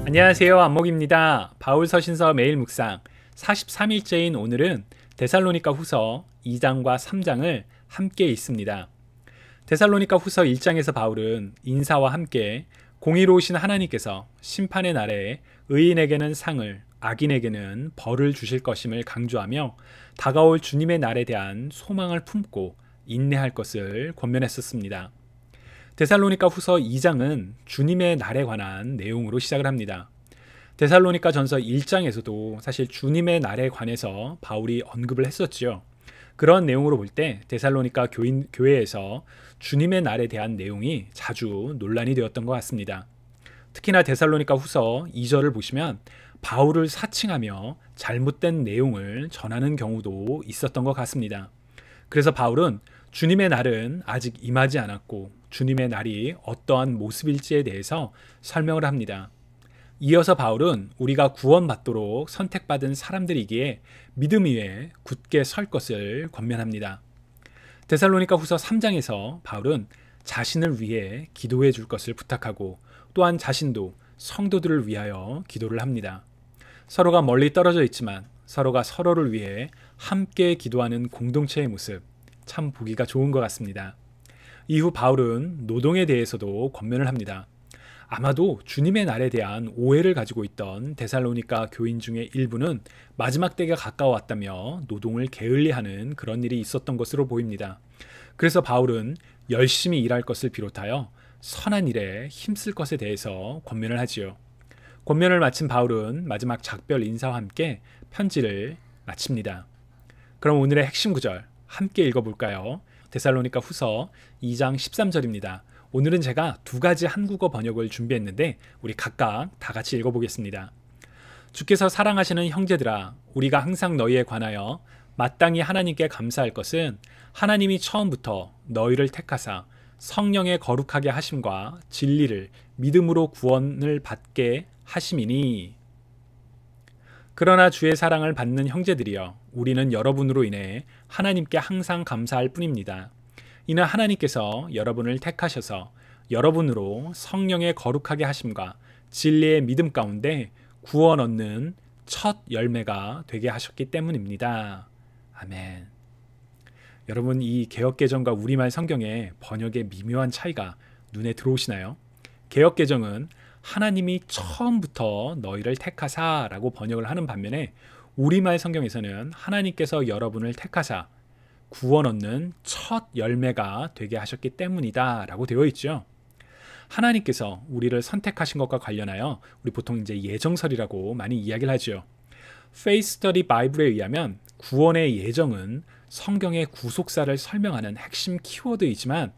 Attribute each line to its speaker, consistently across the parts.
Speaker 1: 안녕하세요, 안목입니다. 바울서신서 매일 묵상 43일째인 오늘은 데살로니가 후서 2장과 3장을 함께 읽습니다. 데살로니가 후서 1장에서 바울은 인사와 함께 공의로우신 하나님께서 심판의 날에 의인에게는 상을, 악인에게는 벌을 주실 것임을 강조하며 다가올 주님의 날에 대한 소망을 품고 인내할 것을 권면했었습니다. 데살로니가 후서 2장은 주님의 날에 관한 내용으로 시작을 합니다. 데살로니가 전서 1장에서도 사실 주님의 날에 관해서 바울이 언급을 했었지요. 그런 내용으로 볼 때 데살로니가 교회에서 주님의 날에 대한 내용이 자주 논란이 되었던 것 같습니다. 특히나 데살로니가 후서 2절을 보시면 바울을 사칭하며 잘못된 내용을 전하는 경우도 있었던 것 같습니다. 그래서 바울은 주님의 날은 아직 임하지 않았고 주님의 날이 어떠한 모습일지에 대해서 설명을 합니다. 이어서 바울은 우리가 구원받도록 선택받은 사람들이기에 믿음 위에 굳게 설 것을 권면합니다. 데살로니가 후서 3장에서 바울은 자신을 위해 기도해 줄 것을 부탁하고 또한 자신도 성도들을 위하여 기도를 합니다. 서로가 멀리 떨어져 있지만 서로가 서로를 위해 함께 기도하는 공동체의 모습, 참 보기가 좋은 것 같습니다. 이후 바울은 노동에 대해서도 권면을 합니다. 아마도 주님의 날에 대한 오해를 가지고 있던 데살로니가 교인 중에 일부는 마지막 때가 가까워왔다며 노동을 게을리하는 그런 일이 있었던 것으로 보입니다. 그래서 바울은 열심히 일할 것을 비롯하여 선한 일에 힘쓸 것에 대해서 권면을 하지요. 권면을 마친 바울은 마지막 작별 인사와 함께 편지를 마칩니다. 그럼 오늘의 핵심 구절 함께 읽어볼까요? 데살로니가 후서 2장 13절입니다. 오늘은 제가 두 가지 한국어 번역을 준비했는데 우리 각각 다 같이 읽어보겠습니다. 주께서 사랑하시는 형제들아, 우리가 항상 너희에 관하여 마땅히 하나님께 감사할 것은 하나님이 처음부터 너희를 택하사 성령의 거룩하게 하심과 진리를 믿음으로 구원을 받게 하심이니. 그러나 주의 사랑을 받는 형제들이여, 우리는 여러분으로 인해 하나님께 항상 감사할 뿐입니다. 이는 하나님께서 여러분을 택하셔서 여러분으로 성령의 거룩하게 하심과 진리의 믿음 가운데 구원 얻는 첫 열매가 되게 하셨기 때문입니다. 아멘. 여러분, 이 개역개정과 우리말 성경의 번역의 미묘한 차이가 눈에 들어오시나요? 개역개정은 하나님이 처음부터 너희를 택하사라고 번역을 하는 반면에 우리말 성경에서는 하나님께서 여러분을 택하사 구원 얻는 첫 열매가 되게 하셨기 때문이다 라고 되어 있죠. 하나님께서 우리를 선택하신 것과 관련하여 우리 보통 이제 예정설이라고 많이 이야기를 하죠. Faith Study Bible에 의하면 구원의 예정은 성경의 구속사를 설명하는 핵심 키워드이지만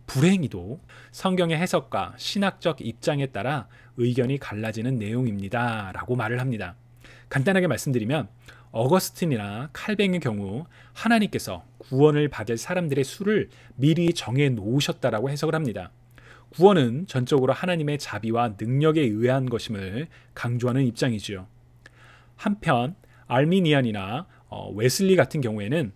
Speaker 1: 불행히도 성경의 해석과 신학적 입장에 따라 의견이 갈라지는 내용입니다 라고 말을 합니다. 간단하게 말씀드리면 어거스틴이나 칼뱅의 경우 하나님께서 구원을 받을 사람들의 수를 미리 정해 놓으셨다라고 해석을 합니다. 구원은 전적으로 하나님의 자비와 능력에 의한 것임을 강조하는 입장이지요. 한편 알미니안이나 웨슬리 같은 경우에는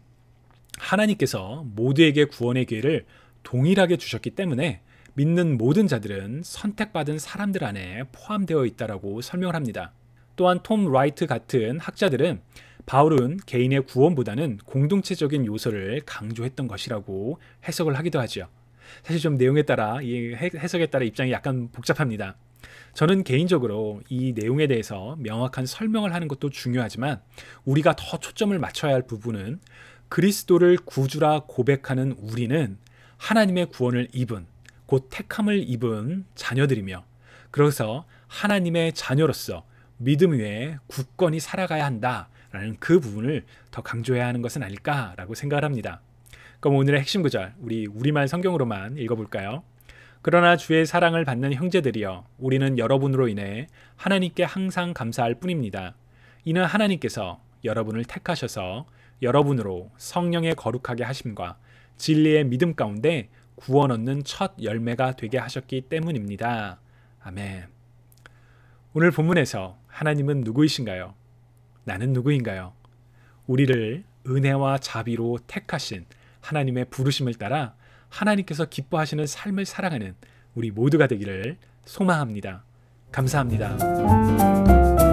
Speaker 1: 하나님께서 모두에게 구원의 기회를 동일하게 주셨기 때문에 믿는 모든 자들은 선택받은 사람들 안에 포함되어 있다라고 설명을 합니다. 또한 톰 라이트 같은 학자들은 바울은 개인의 구원보다는 공동체적인 요소를 강조했던 것이라고 해석을 하기도 하죠. 사실 좀 내용에 따라, 이 해석에 따라 입장이 약간 복잡합니다. 저는 개인적으로 이 내용에 대해서 명확한 설명을 하는 것도 중요하지만 우리가 더 초점을 맞춰야 할 부분은 그리스도를 구주라 고백하는 우리는 하나님의 구원을 입은, 곧 택함을 입은 자녀들이며, 그래서 하나님의 자녀로서 믿음 위에 굳건히 살아가야 한다라는 그 부분을 더 강조해야 하는 것은 아닐까라고 생각을 합니다. 그럼 오늘의 핵심 구절, 우리말 성경으로만 읽어볼까요? 그러나 주의 사랑을 받는 형제들이여, 우리는 여러분으로 인해 하나님께 항상 감사할 뿐입니다. 이는 하나님께서 여러분을 택하셔서 여러분으로 성령의 거룩하게 하심과 진리의 믿음 가운데 구원 얻는 첫 열매가 되게 하셨기 때문입니다. 아멘. 오늘 본문에서 하나님은 누구이신가요? 나는 누구인가요? 우리를 은혜와 자비로 택하신 하나님의 부르심을 따라 하나님께서 기뻐하시는 삶을 살아가는 우리 모두가 되기를 소망합니다. 감사합니다.